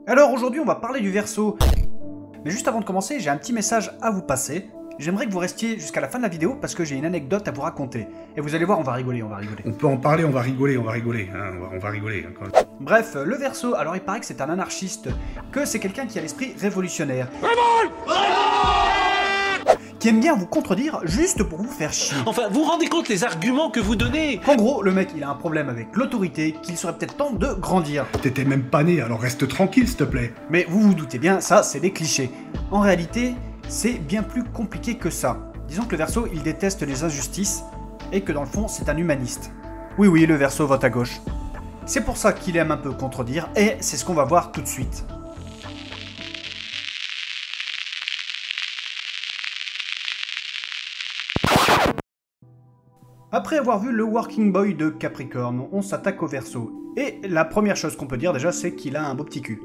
Alors aujourd'hui on va parler du Verseau. Mais juste avant de commencer, j'ai un petit message à vous passer. J'aimerais que vous restiez jusqu'à la fin de la vidéo parce que j'ai une anecdote à vous raconter. Et vous allez voir, on va rigoler, on va rigoler. On peut en parler, on va rigoler, on va rigoler. Hein, on va rigoler. Bref, le Verseau, alors il paraît que c'est un anarchiste, que c'est quelqu'un qui a l'esprit révolutionnaire. Qui aime bien vous contredire juste pour vous faire chier. Enfin, vous vous rendez compte les arguments que vous donnez? En gros, le mec il a un problème avec l'autorité, qu'il serait peut-être temps de grandir. T'étais même pas né, alors reste tranquille s'il te plaît. Mais vous vous doutez bien, ça c'est des clichés. En réalité, c'est bien plus compliqué que ça. Disons que le Verseau il déteste les injustices, et que dans le fond c'est un humaniste. Oui, le Verseau vote à gauche. C'est pour ça qu'il aime un peu contredire, et c'est ce qu'on va voir tout de suite. Après avoir vu le Working Boy de Capricorne, on s'attaque au Verseau. Et la première chose qu'on peut dire déjà, c'est qu'il a un beau petit cul.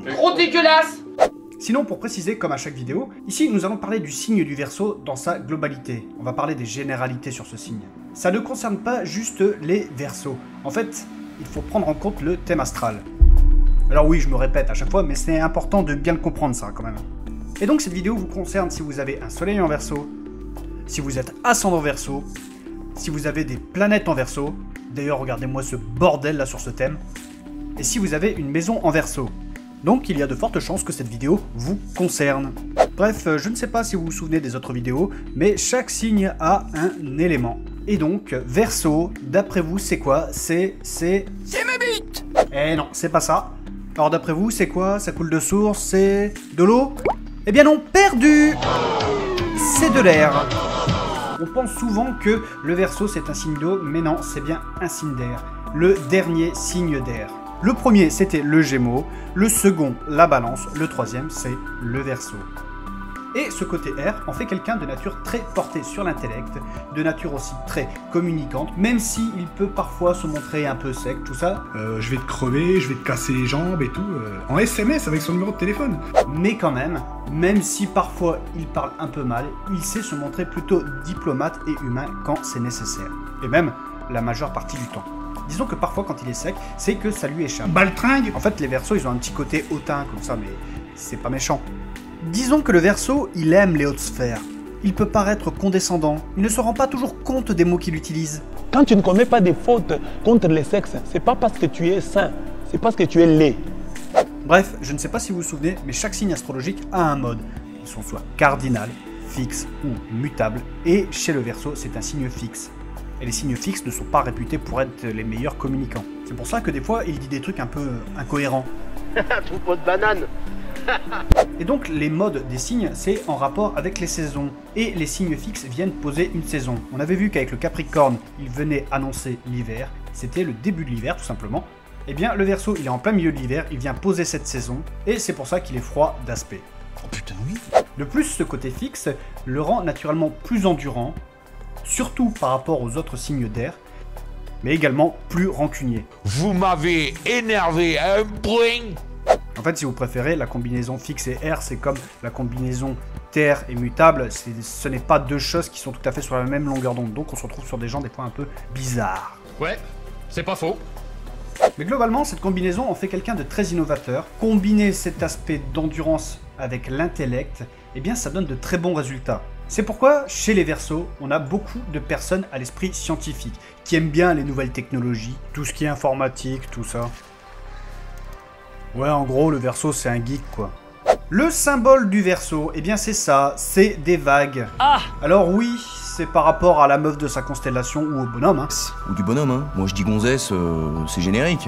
Trop dégueulasse! Sinon, pour préciser, comme à chaque vidéo, ici nous allons parler du signe du Verseau dans sa globalité. On va parler des généralités sur ce signe. Ça ne concerne pas juste les Verseaux. En fait, il faut prendre en compte le thème astral. Alors oui, je me répète à chaque fois, mais c'est important de bien le comprendre ça quand même. Et donc cette vidéo vous concerne si vous avez un soleil en Verseau, si vous êtes ascendant Verseau, si vous avez des planètes en Verseau, d'ailleurs regardez-moi ce bordel là sur ce thème, et si vous avez une maison en Verseau. Donc il y a de fortes chances que cette vidéo vous concerne. Bref, je ne sais pas si vous vous souvenez des autres vidéos, mais chaque signe a un élément. Et donc, Verseau, d'après vous, c'est quoi? C'est ma bite! Eh non, c'est pas ça. Alors d'après vous, c'est quoi? Ça coule de source, c'est de l'eau? Eh bien non, perdu! C'est de l'air. On pense souvent que le Verseau c'est un signe d'eau, mais non, c'est bien un signe d'air. Le dernier signe d'air. Le premier c'était le Gémeaux, le second la Balance, le troisième c'est le Verseau. Et ce côté air en fait quelqu'un de nature très porté sur l'intellect, de nature aussi très communicante, même s'il peut parfois se montrer un peu sec, tout ça. Je vais te crever, je vais te casser les jambes et tout. En SMS avec son numéro de téléphone. Mais quand même si parfois il parle un peu mal, il sait se montrer plutôt diplomate et humain quand c'est nécessaire. Et même la majeure partie du temps. Disons que parfois quand il est sec, c'est que ça lui échappe. Baltringue. En fait les Verseaux ils ont un petit côté hautain comme ça, mais c'est pas méchant. Disons que le Verseau, il aime les hautes sphères. Il peut paraître condescendant, il ne se rend pas toujours compte des mots qu'il utilise. Quand tu ne commets pas des fautes contre les sexes, c'est pas parce que tu es sain, c'est parce que tu es laid. Bref, je ne sais pas si vous vous souvenez, mais chaque signe astrologique a un mode. Ils sont soit cardinal, fixe ou mutable, et chez le Verseau, c'est un signe fixe. Et les signes fixes ne sont pas réputés pour être les meilleurs communicants. C'est pour ça que des fois, il dit des trucs un peu incohérents. Troupeau de bananes! Et donc les modes des signes, c'est en rapport avec les saisons. Et les signes fixes viennent poser une saison. On avait vu qu'avec le Capricorne, il venait annoncer l'hiver. C'était le début de l'hiver tout simplement. Eh bien le Verseau, il est en plein milieu de l'hiver, il vient poser cette saison. Et c'est pour ça qu'il est froid d'aspect. Oh putain oui. De plus, ce côté fixe le rend naturellement plus endurant, surtout par rapport aux autres signes d'air, mais également plus rancunier. Vous m'avez énervé à un point. En fait, si vous préférez, la combinaison fixe et air, c'est comme la combinaison terre et mutable. Ce n'est pas deux choses qui sont tout à fait sur la même longueur d'onde. Donc on se retrouve sur des gens des fois un peu bizarres. Ouais, c'est pas faux. Mais globalement, cette combinaison en fait quelqu'un de très innovateur. Combiner cet aspect d'endurance avec l'intellect, eh bien ça donne de très bons résultats. C'est pourquoi, chez les Verseaux, on a beaucoup de personnes à l'esprit scientifique, qui aiment bien les nouvelles technologies, tout ce qui est informatique, tout ça. Ouais, en gros, le Verseau, c'est un geek, quoi. Le symbole du Verseau, eh bien c'est ça, c'est des vagues. Ah! Alors oui, c'est par rapport à la meuf de sa constellation ou au bonhomme, hein. Ou du bonhomme, hein. Moi je dis gonzesse, c'est générique.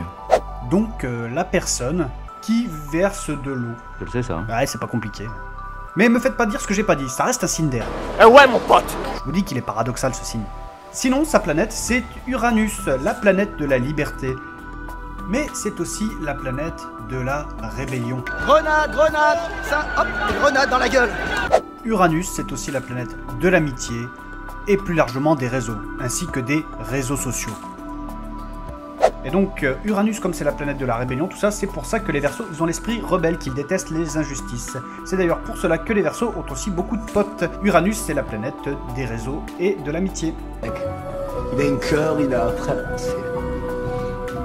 Donc la personne qui verse de l'eau. Je le sais ça. Ouais, c'est pas compliqué. Mais me faites pas dire ce que j'ai pas dit, ça reste un signe d'air. Ouais mon pote! Je vous dis qu'il est paradoxal ce signe. Sinon, sa planète, c'est Uranus, la planète de la liberté. Mais c'est aussi la planète de la rébellion. Grenade, ça, hop, grenade dans la gueule! Uranus, c'est aussi la planète de l'amitié, et plus largement des réseaux, ainsi que des réseaux sociaux. Et donc, Uranus, comme c'est la planète de la rébellion, tout ça, c'est pour ça que les Verseaux, ils ont l'esprit rebelle, qu'ils détestent les injustices. C'est d'ailleurs pour cela que les Verseaux ont aussi beaucoup de potes. Uranus, c'est la planète des réseaux et de l'amitié. Il a un cœur, il a un frère.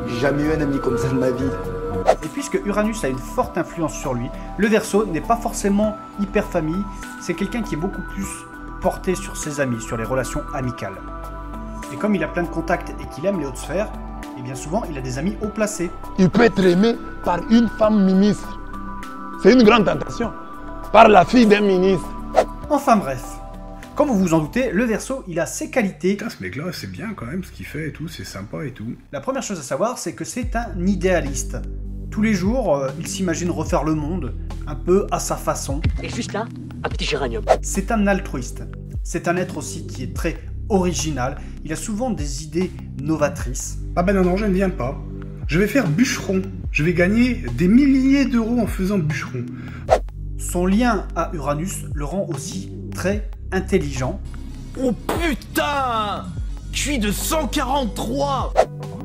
J'ai jamais eu un ami comme ça de ma vie. Et puisque Uranus a une forte influence sur lui, le Verseau n'est pas forcément hyper famille, c'est quelqu'un qui est beaucoup plus porté sur ses amis, sur les relations amicales. Et comme il a plein de contacts et qu'il aime les hautes sphères, et bien souvent il a des amis haut placés. Il peut être aimé par une femme ministre. C'est une grande tentation. Par la fille d'un ministre. Enfin bref. Comme vous vous en doutez, le Verseau, il a ses qualités. Putain, ce mec-là, c'est bien quand même ce qu'il fait et tout, c'est sympa et tout. La première chose à savoir, c'est que c'est un idéaliste. Tous les jours, il s'imagine refaire le monde, un peu à sa façon. Et juste là, un petit géranium. C'est un altruiste. C'est un être aussi qui est très original. Il a souvent des idées novatrices. Ah ben non, je ne viens pas. Je vais faire bûcheron. Je vais gagner des milliers d'euros en faisant bûcheron. Son lien à Uranus le rend aussi très intelligent. Oh putain! Je suis de 143!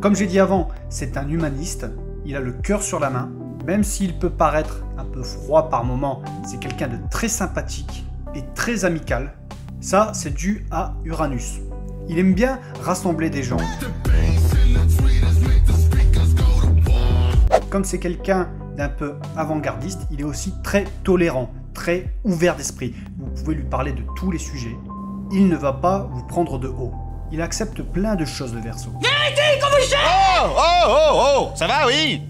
Comme j'ai dit avant, c'est un humaniste. Il a le cœur sur la main. Même s'il peut paraître un peu froid par moments, c'est quelqu'un de très sympathique et très amical. Ça, c'est dû à Uranus. Il aime bien rassembler des gens. Comme c'est quelqu'un d'un peu avant-gardiste, il est aussi très tolérant, très ouvert d'esprit. Vous pouvez lui parler de tous les sujets. Il ne va pas vous prendre de haut. Il accepte plein de choses, le Verseau. Oh, ça va, oui.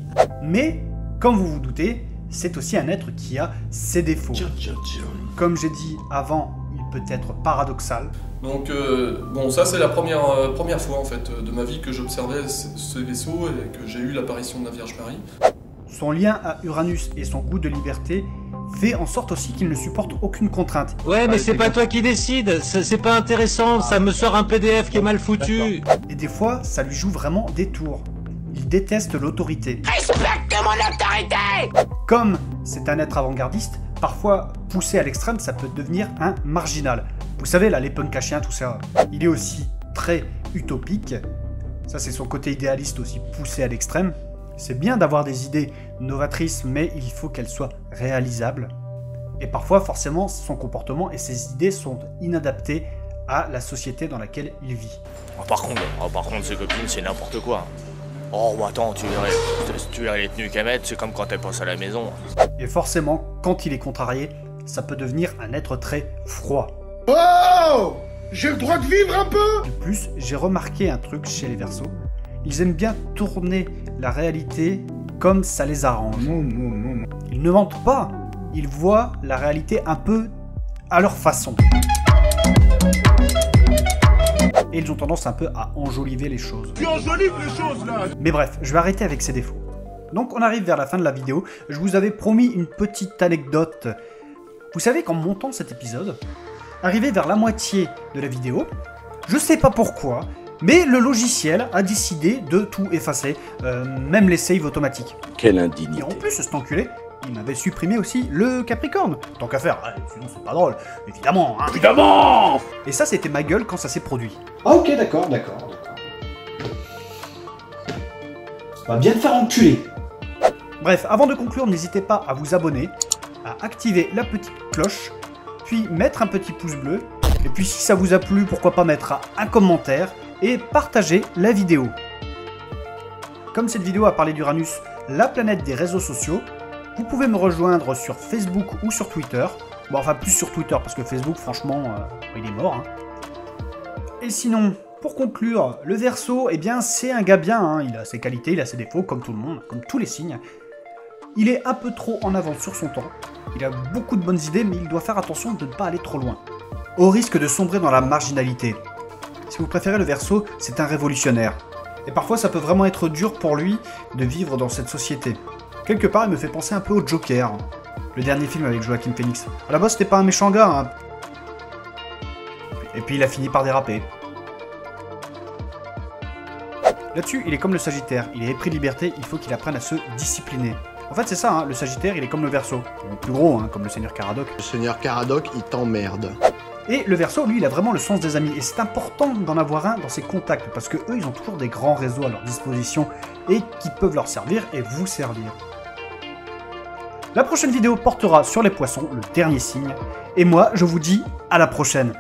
Mais, comme vous vous doutez, c'est aussi un être qui a ses défauts. Comme j'ai dit avant, il peut être paradoxal. Donc bon, ça c'est la première fois en fait de ma vie que j'observais ce vaisseau et que j'ai eu l'apparition de la Vierge Marie. Son lien à Uranus et son goût de liberté fait en sorte aussi qu'il ne supporte aucune contrainte. Ouais, mais c'est pas toi qui décide, c'est pas intéressant, ça me sort un PDF qui est mal foutu. Et des fois, ça lui joue vraiment des tours. Il déteste l'autorité. Respecte mon autorité! Comme c'est un être avant-gardiste, parfois poussé à l'extrême, ça peut devenir un marginal. Vous savez là, les punks à chiens, tout ça. Il est aussi très utopique. Ça c'est son côté idéaliste aussi, poussé à l'extrême. C'est bien d'avoir des idées novatrices, mais il faut qu'elles soient réalisables. Et parfois, forcément, son comportement et ses idées sont inadaptées à la société dans laquelle il vit. Oh, par contre, ces copines, c'est n'importe quoi. Oh, attends, tu verrais les tenues qu'elles mettent, c'est comme quand elles passent à la maison. Et forcément, quand il est contrarié, ça peut devenir un être très froid. Oh! J'ai le droit de vivre un peu! De plus, j'ai remarqué un truc chez les Verseaux. Ils aiment bien tourner la réalité comme ça les arrange. Non. Ils ne mentent pas. Ils voient la réalité un peu à leur façon. Et ils ont tendance un peu à enjoliver les choses. Tu enjolives les choses là! Mais bref, je vais arrêter avec ces défauts. Donc on arrive vers la fin de la vidéo. Je vous avais promis une petite anecdote. Vous savez qu'en montant cet épisode, arrivé vers la moitié de la vidéo, je sais pas pourquoi, mais le logiciel a décidé de tout effacer, même les saves automatiques. Quelle Et indignité. en plus, cet enculé, il m'avait supprimé aussi le Capricorne. Tant qu'à faire, ouais, sinon c'est pas drôle. Évidemment, hein. Évidemment! Et ça, c'était ma gueule quand ça s'est produit. Ah ok, d'accord. Va bien te faire enculer. Bref, avant de conclure, n'hésitez pas à vous abonner, à activer la petite cloche, puis mettre un petit pouce bleu, et puis si ça vous a plu, pourquoi pas mettre un commentaire, et partager la vidéo. Comme cette vidéo a parlé d'Uranus, la planète des réseaux sociaux, vous pouvez me rejoindre sur Facebook ou sur Twitter. Bon, enfin plus sur Twitter, parce que Facebook, franchement, il est mort. Hein. Et sinon, pour conclure, le Verseau, eh bien, c'est un gars bien. Hein. Il a ses qualités, il a ses défauts, comme tout le monde, comme tous les signes. Il est un peu trop en avance sur son temps. Il a beaucoup de bonnes idées, mais il doit faire attention de ne pas aller trop loin. Au risque de sombrer dans la marginalité. Si vous préférez le Verseau, c'est un révolutionnaire. Et parfois, ça peut vraiment être dur pour lui de vivre dans cette société. Quelque part, il me fait penser un peu au Joker. Le dernier film avec Joaquin Phoenix. À la base, c'était pas un méchant gars, hein. Et puis, il a fini par déraper. Là-dessus, il est comme le Sagittaire. Il est épris de liberté, il faut qu'il apprenne à se discipliner. En fait, c'est ça, hein, le Sagittaire, il est comme le Verseau. Bon, plus gros, hein, comme le Seigneur Caradoc. Le Seigneur Caradoc, il t'emmerde. Et le Verseau, lui, il a vraiment le sens des amis. Et c'est important d'en avoir un dans ses contacts, parce que eux, ils ont toujours des grands réseaux à leur disposition et qui peuvent leur servir et vous servir. La prochaine vidéo portera sur les poissons, le dernier signe. Et moi, je vous dis à la prochaine.